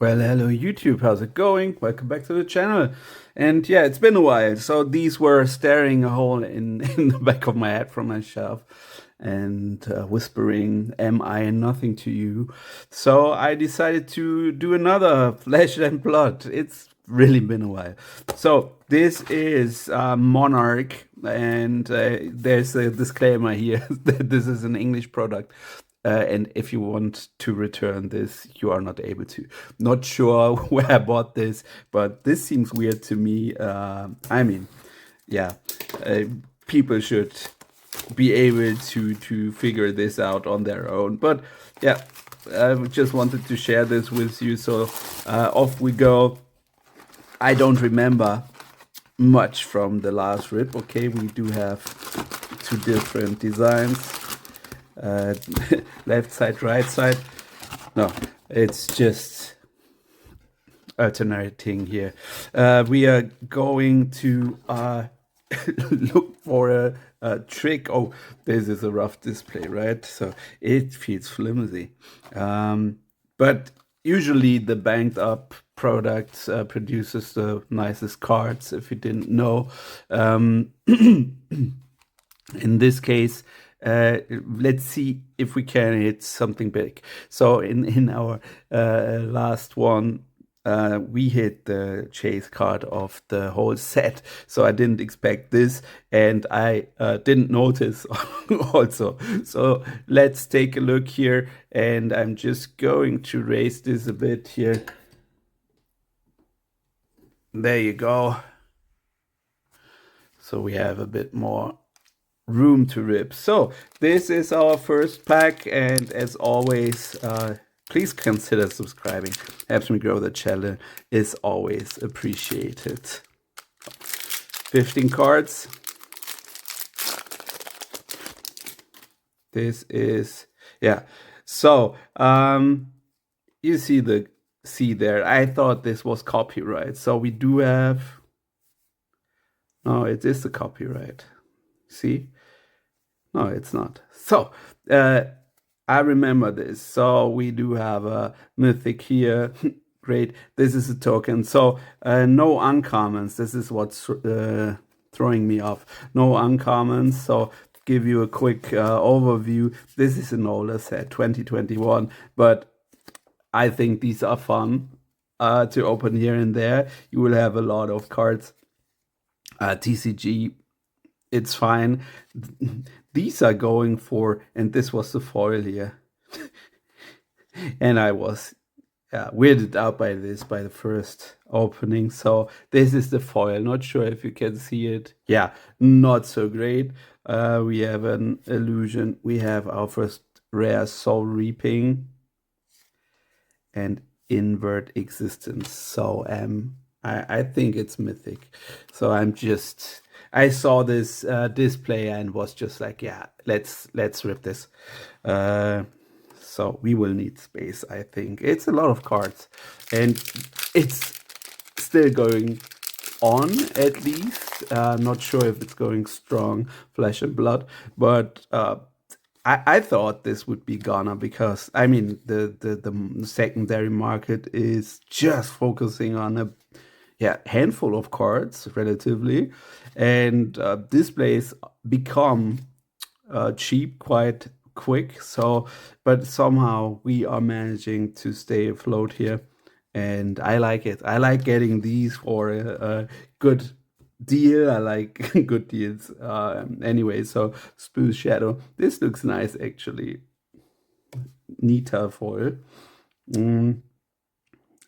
Well, hello YouTube, how's it going? Welcome back to the channel. And yeah, it's been a while. So these were staring a hole in, in the back of my head from my shelf and whispering, "Am I nothing to you?" So I decided to do another Flesh and Blood. It's really been a while. So this is Monarch, and there's a disclaimer here that this is an English product. And if you want to return this, you are not able to. Not sure where I bought this, but this seems weird to me. Yeah, uh, people should be able to figure this out on their own. But yeah, I just wanted to share this with you. So off we go. I don't remember much from the last rip. Okay, we do have two different designs. Uh, left side, right side. No, it's just alternating here. We are going to look for a trick. Oh, this is a rough display, right? So it feels flimsy. But usually the banked up product produces the nicest cards, if you didn't know. In this case, let's see if we can hit something big. So in our last one, we hit the chase card of the whole set. So I didn't expect this, and I didn't notice also. So let's take a look here, and I'm just going to raise this a bit here. There you go. So we have a bit more room to rip. So this is our first pack, and as always, please consider subscribing. Helps me grow the channel, is always appreciated. 15 cards. This is, yeah. So you see the C there. I thought this was copyright. So we do have, no, it is the copyright. See? No, it's not. So, I remember this. So we do have a mythic here. Great. This is a token. So no uncommons. This is what's throwing me off. No uncommons. So give you a quick overview. This is an older set, 2021, but I think these are fun to open here and there. You will have a lot of cards. TCG, it's fine. These are going for, and this was the foil here. And I was weirded out by this, by the first opening. So this is the foil. Not sure if you can see it. Yeah, not so great. We have an illusion. We have our first rare Soul Reaping and Invert Existence. So I think it's mythic. So I saw this display and was just like, yeah, let's rip this. So we will need space, I think. It's a lot of cards, and it's still going on, at least. Not sure if it's going strong, Flesh and Blood, but I thought this would be Ghana because, I mean, the secondary market is just focusing on a handful of cards relatively, and displays become cheap quite quick. So, but somehow we are managing to stay afloat here, and I like it. I like getting these for a good deal. I like good deals. Anyway, so Spoo's Shadow. This looks nice actually. Nita foil.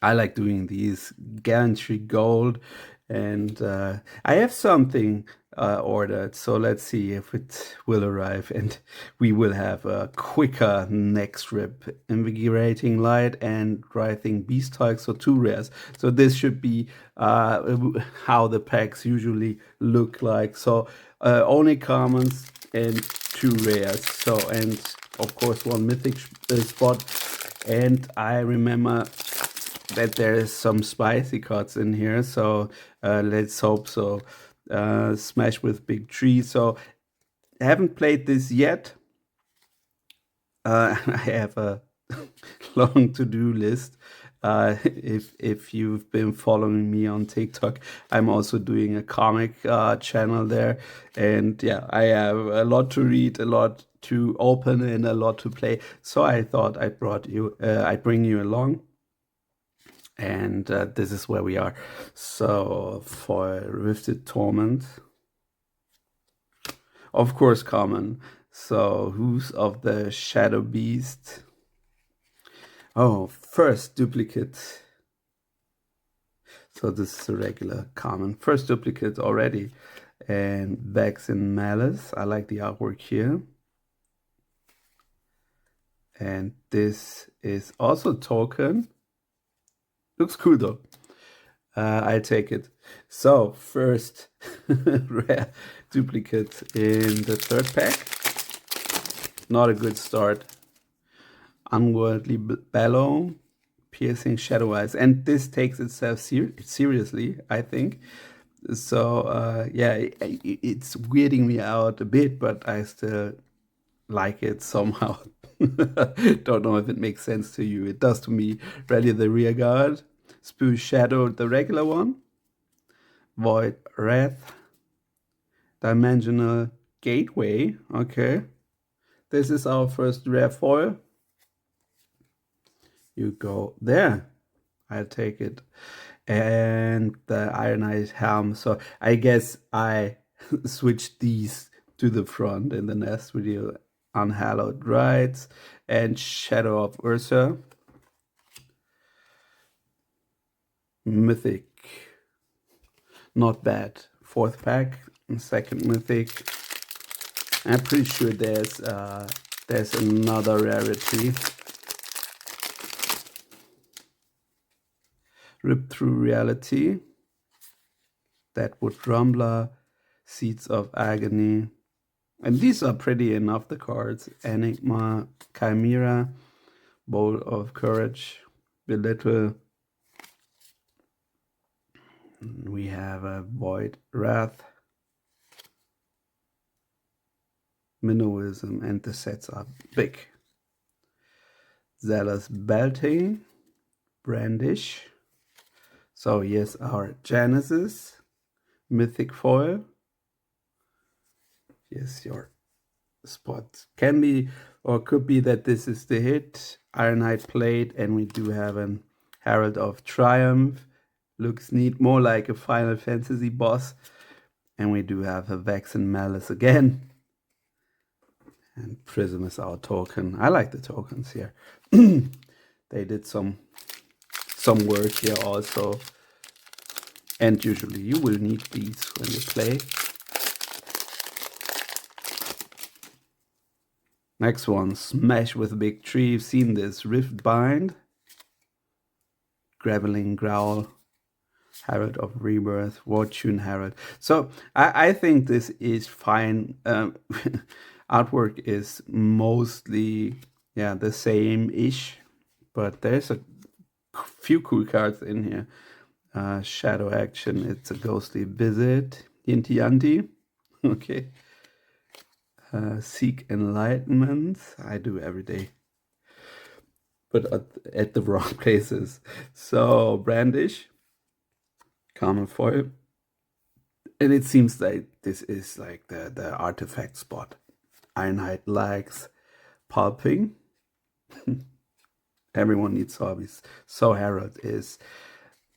I like doing these gallantry gold, and I have something ordered, so let's see if it will arrive, and we will have a quicker next rip. Invigorating Light and Writhing Beast Hulk, so two rares. So this should be how the packs usually look like. So only commons and two rares. So, and of course one mythic spot. And I remember that there is some spicy cards in here, so let's hope so. Smash with Big Tree. So I haven't played this yet. I have a long to-do list. If you've been following me on TikTok, I'm also doing a comic channel there, and yeah, I have a lot to read, a lot to open, and a lot to play. So I thought I'd bring you along, and this is where we are. So for Rifted Torment, of course, common. So who's of the Shadow Beast? Oh, first duplicate. So this is a regular common. First duplicate already. And Vex and Malice. I like the artwork here. And this is also token. Looks cool though. I take it. So first rare duplicate in the third pack. Not a good start. Unworldly Bellow, Piercing Shadow Eyes, and this takes itself seriously, I think. So yeah, it's weirding me out a bit, but I still like it somehow. Don't know if it makes sense to you. It does to me. Rally the Rear Guard, Spew Shadow, the regular one, Void Wrath, Dimensional Gateway. Okay, this is our first rare foil. You go there. I'll take it. And the Ironized Helm. So I guess I switched these to the front in the next video. Unhallowed Rites and Shadow of Ursa. Mythic. Not bad. Fourth pack. Second Mythic. I'm pretty sure there's another rarity. Rip Through Reality, Deadwood Rumbler, Seeds of Agony. And these are pretty enough, the cards. Enigma, Chimera, Bowl of Courage, Belittle. We have a Void Wrath, Minnowism, and the sets are big. Zealous Beltane, Brandish. So here's our Genesis, Mythic Foil. Here's your spot. Can be or could be that this is the hit. Ironhide Plate, and we do have an Herald of Triumph. Looks neat, more like a Final Fantasy boss. And we do have a Vex and Malice again. And Prism is our token. I like the tokens here. They did some work here also. And usually you will need these when you play. Next one, Smash with a Big Tree. You've seen this. Rift Bind, Graveling Growl, Herald of Rebirth, Fortune Herald. So I think this is fine. Artwork is mostly the same-ish, but there's a few cool cards in here. Shadow Action, it's a Ghostly Visit. Yinti Yanti, okay. Seek Enlightenment, I do every day, but at the wrong places. So Brandish, Common Foil, and it seems like this is like the artifact spot. Ironhide likes pulping. Everyone needs hobbies. So Herald is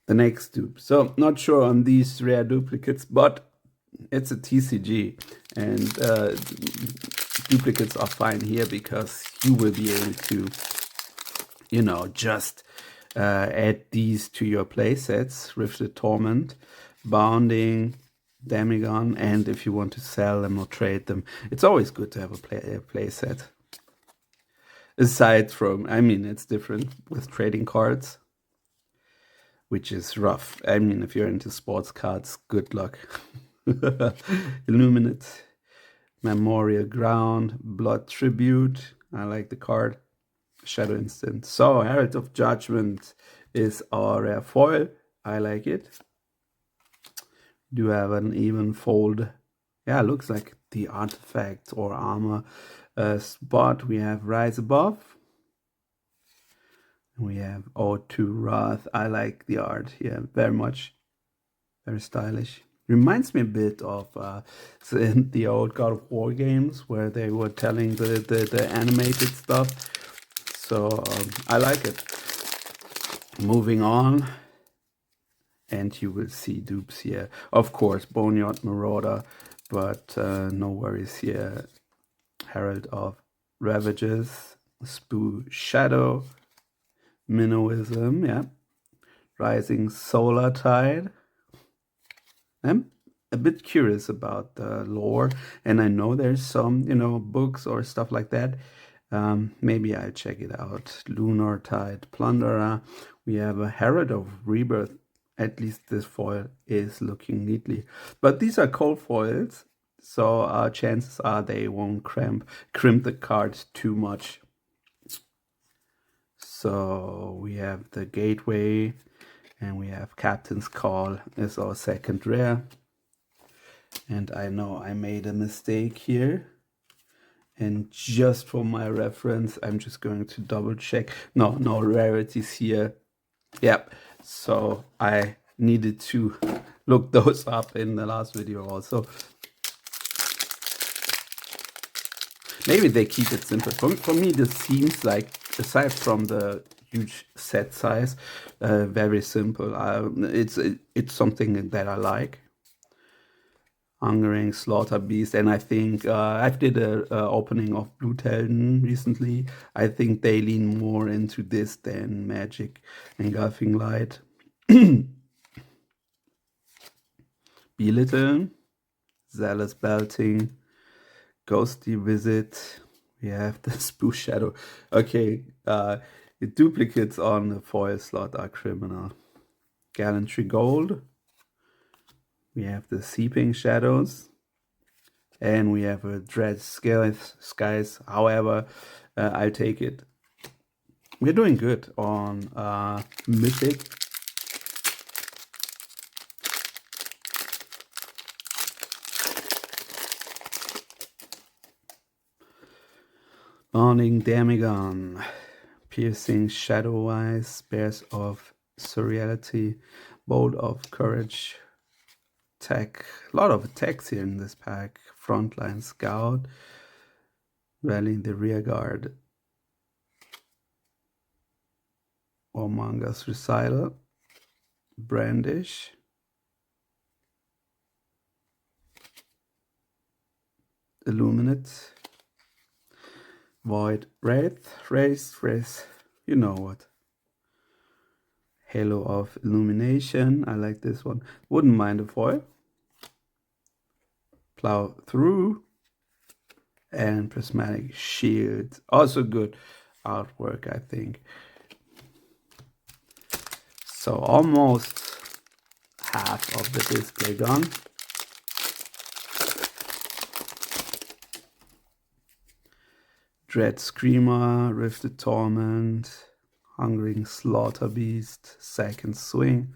the next dupe. So not sure on these rare duplicates, but it's a TCG, and duplicates are fine here because you will be able to, just add these to your play sets. Rifted Torment, Bounding, Demigon, and if you want to sell them or trade them, it's always good to have a play set. Aside from, it's different with trading cards, which is rough. If you're into sports cards, good luck. Illuminate, Memorial Ground, Blood Tribute. I like the card. Shadow Instant. So Herald of Judgment is our rare foil. I like it. Do have an even fold. Yeah, looks like the artifact or armor spot. We have Rise Above, We have Ode to Wrath. I like the art here very much. Very stylish. Reminds me a bit of the old God of War games where they were telling the animated stuff. So I like it. Moving on. And you will see dupes here. Of course, Boneyard Marauder, but no worries here. Herald of Ravages, Spoo Shadow, Minnowism, yeah. Rising Solar Tide. I'm a bit curious about the lore, and I know there's some, books or stuff like that. Maybe I'll check it out. Lunar Tide Plunderer. We have a Herald of Rebirth. At least this foil is looking neatly. But these are cold foils, so chances are they won't crimp the cards too much. So we have the Gateway, and we have Captain's Call is our second rare. And I know I made a mistake here. And just for my reference, I'm just going to double check. No rarities here. Yep. So I needed to look those up in the last video also. Maybe they keep it simple. For me, this seems like, aside from the huge set size, very simple. It's something that I like. Hungering Slaughter Beast, and I think I did a opening of Bluthelden recently. I think they lean more into this than Magic Engulfing Light. Belittle, Zealous Belting, Ghostly Visit. We have the Spoo Shadow. Okay, the duplicates on the foil slot are criminal. Gallantry Gold. We have the Seeping Shadows. And we have a Dread Skies. However, I'll take it. We're doing good on Mythic. Burning Demigon. Piercing Shadow Eyes. Spears of Surreality. Bolt of Courage. Attack. A lot of attacks here in this pack. Frontline Scout. Rallying the Rear Guard. Ormanga's Reciter. Brandish. Illuminate. Void Wraith. Wraith. You know what. Halo of Illumination. I like this one. Wouldn't mind a foil. Plow Through. And Prismatic Shield. Also good artwork, I think. So almost half of the display done. Dread Screamer, Rifted Torment, Hungering Slaughter Beast, Second Swing,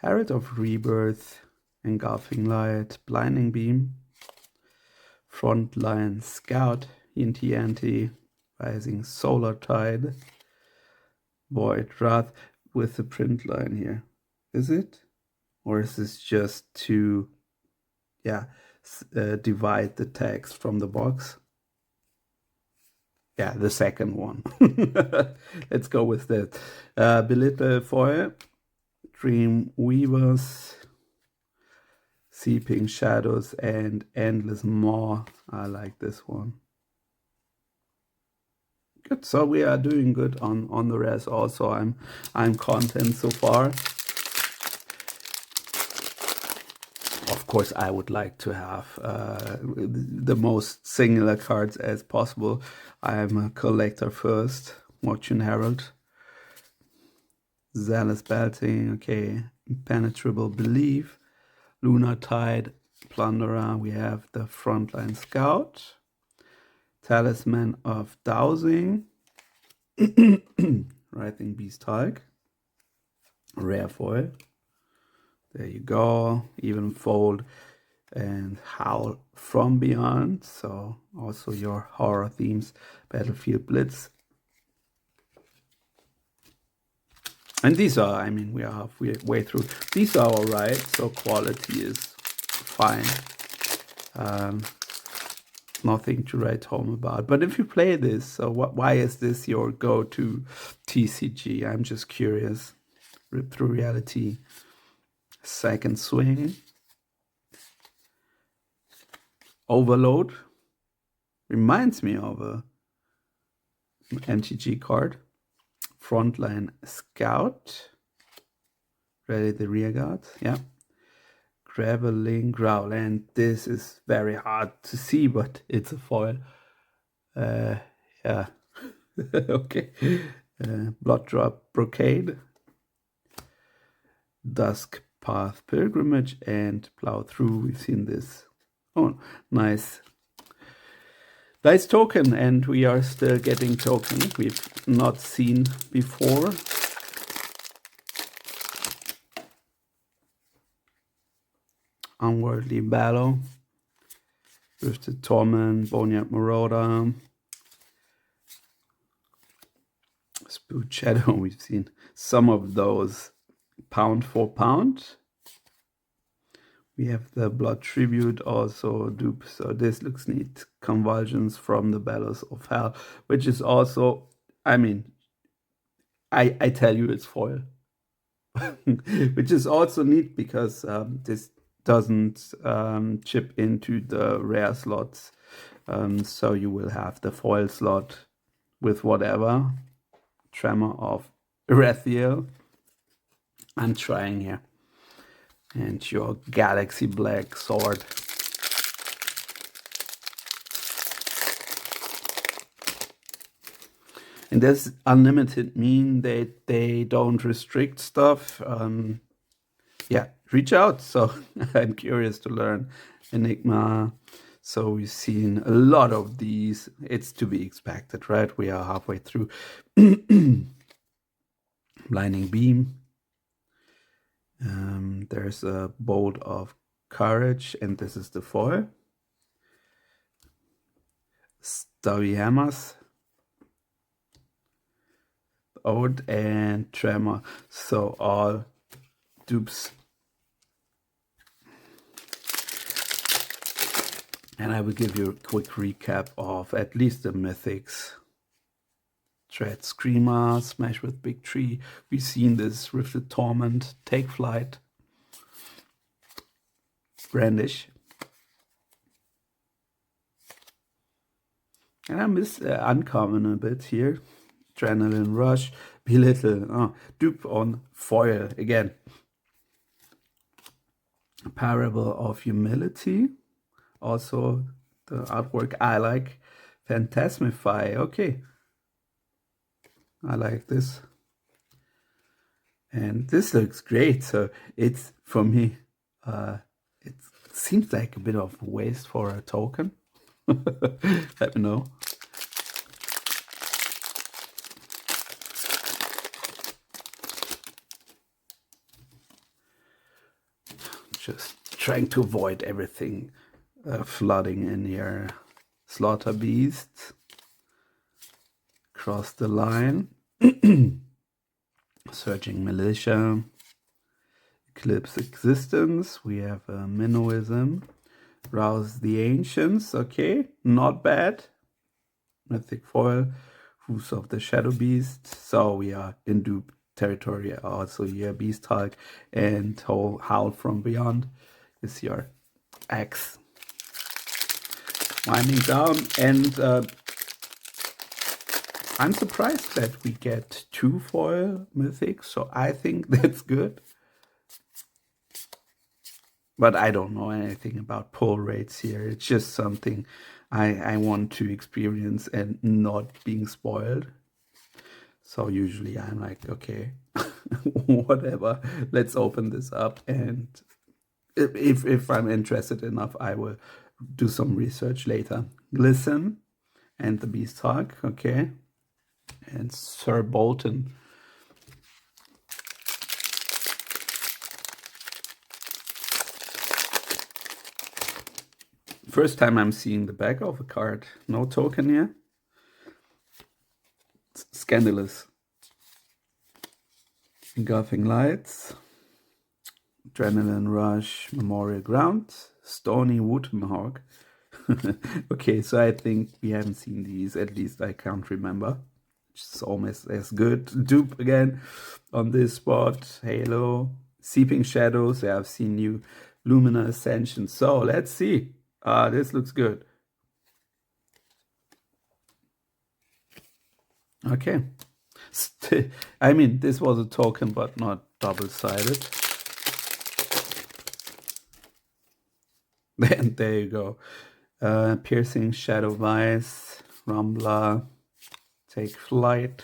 Herald of Rebirth, Engulfing Light, Blinding Beam, Frontline Scout, Anti, Rising Solar Tide, Void Wrath with the print line here. Is it? Or is this just to, divide the text from the box? Yeah, the second one. Let's go with that. Belittle Foil, Dream Weavers, Seeping Shadows, and Endless Maw. I like this one. Good. So we are doing good on the rest. Also, I'm content so far. Of course, I would like to have the most singular cards as possible. I'm a collector first. Fortune Herald. Zealous Belting. Okay. Impenetrable Belief. Lunar Tide. Plunderer. We have the Frontline Scout. Talisman of Dowsing. Writhing Beast Hulk. Rare foil. There you go. Even Fold and Howl from Beyond. So also your horror themes. Battlefield Blitz. And these are, I mean, we are halfway through. These are all right, so quality is fine. Nothing to write home about. But if you play this, so why is this your go-to TCG? I'm just curious. Rip Through Reality, Second Swing, Overload. Reminds me of a MTG card. Frontline Scout. Ready the Rearguard. Yeah. Graveling Growl. And this is very hard to see, but it's a foil. Yeah. Okay. Blood Drop Brocade. Dusk Path Pilgrimage and Plow Through. We've seen this. Oh, nice. Nice token, and we are still getting token we've not seen before. Unworldly Battle, Rifted Torment, Boneyard Marauder, Spook Shadow. We've seen some of those pound for pound. We have the Blood Tribute also dupe, so this looks neat. Convulsions from the Bellows of Hell, which is also, I mean, I tell you it's foil. Which is also neat because this doesn't chip into the rare slots. So you will have the foil slot with whatever. Tremor of Erethiel. I'm trying here. And your Galaxy Black Sword. And does unlimited mean that they don't restrict stuff? Yeah, reach out. So I'm curious to learn. Enigma. So we've seen a lot of these. It's to be expected, right? We are halfway through. Blinding Beam. There's a Bolt of Courage, and this is the foil. Stubby Hammers. Ode and Tremor. So all dupes. And I will give you a quick recap of at least the mythics. Dread Screamer, Smash with Big Tree. We've seen this. Rifted Torment, Take Flight, Brandish. And I miss Uncommon a bit here. Adrenaline Rush, Belittle. Oh, dupe on foil again. Parable of Humility. Also the artwork I like. Phantasmify. Okay. I like this. And this looks great. So it's, for me, it seems like a bit of a waste for a token. Let me know. Just trying to avoid everything flooding in here. Slaughter Beast. Cross the Line. Surging Militia. Eclipse Existence. We have Minnoism. Rouse the Ancients. Okay, not bad. Mythic Foil. Hooves of the Shadow Beast. So we are in dupe territory also here. Beast Hulk and Howl from Beyond is your axe. Winding down, and I'm surprised that we get 2 foil mythics, so I think that's good. But I don't know anything about pull rates here. It's just something I want to experience and not being spoiled. So usually I'm like, okay, whatever, let's open this up. And if I'm interested enough, I will do some research later. Glisten and the Beast Hawk, okay. And Sir Bolton. First time I'm seeing the back of a card. No token here. It's scandalous. Golfing Lights, Adrenaline Rush, Memorial Ground, Stony Woodhawk. Okay, so I think we haven't seen these, at least I can't remember. It's almost as good. Dupe again on this spot. Halo, Seeping Shadows. Yeah, I've seen new Lumina Ascension. So let's see. This looks good. Okay. I mean, this was a token, but not double-sided. And there you go. Piercing Shadow Vice, Rumbler, Take Flight,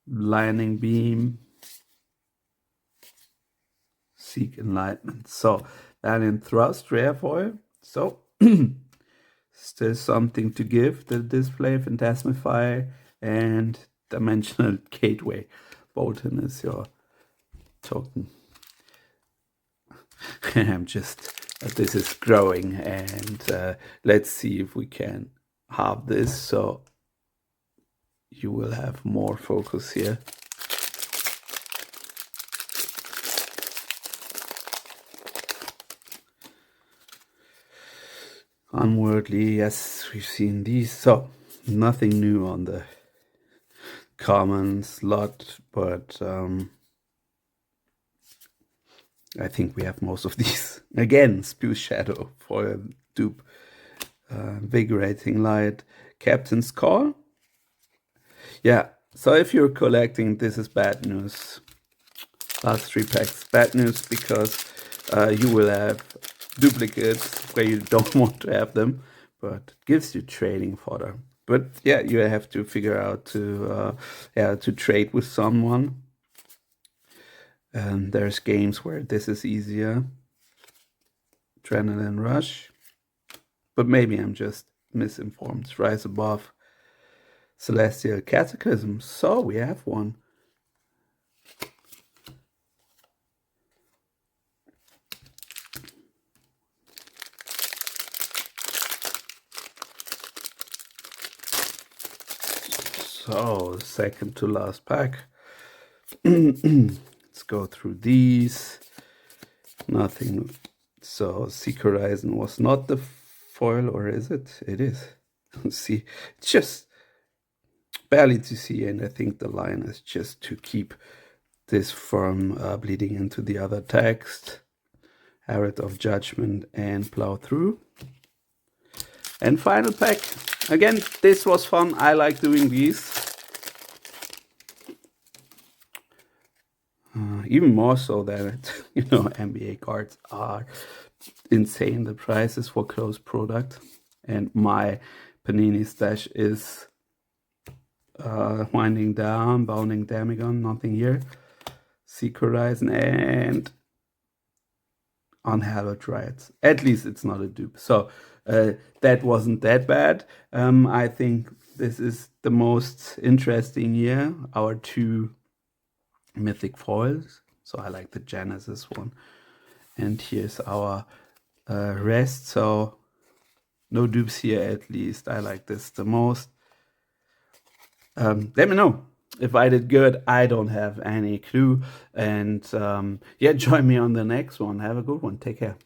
Lightning Beam, Seek Enlightenment. So, Valiant Thrust, rare foil. So, still something to give the display. Phantasmify and Dimensional Gateway. Bolton is your token. I'm just, this is growing, and let's see if we can halve this so you will have more focus here. Unworldly, yes, we've seen these. So nothing new on the common slot, but I think we have most of these. Again, Spew Shadow for a dupe. Invigorating Light, Captain's Call. Yeah, so if you're collecting, this is bad news. Last 3 packs, bad news, because you will have duplicates where you don't want to have them, but it gives you trading fodder. But yeah, you have to figure out to trade with someone. And there's games where this is easier. Adrenaline Rush. But maybe I'm just misinformed. Rise Above, Celestial Cataclysm. So we have one. So, second to last pack. Let's go through these. Nothing. So, Seek Horizon was not the foil, or is it? It is. See, just barely to see, and I think the line is just to keep this from bleeding into the other text. Herald of Judgment and Plow Through. And final pack. Again, this was fun. I like doing these. Even more so that, NBA cards are insane. The prices for closed product. And my Panini stash is winding down. Bounding Demigon, nothing here. Seek Horizon and Unhallowed Rites. At least it's not a dupe. So that wasn't that bad. I think this is the most interesting year. Our 2 mythic foils. So I like the Genesis one. And here's our rest. So no dupes here, at least. I like this the most. Let me know if I did good. I don't have any clue. And yeah, join me on the next one. Have a good one. Take care.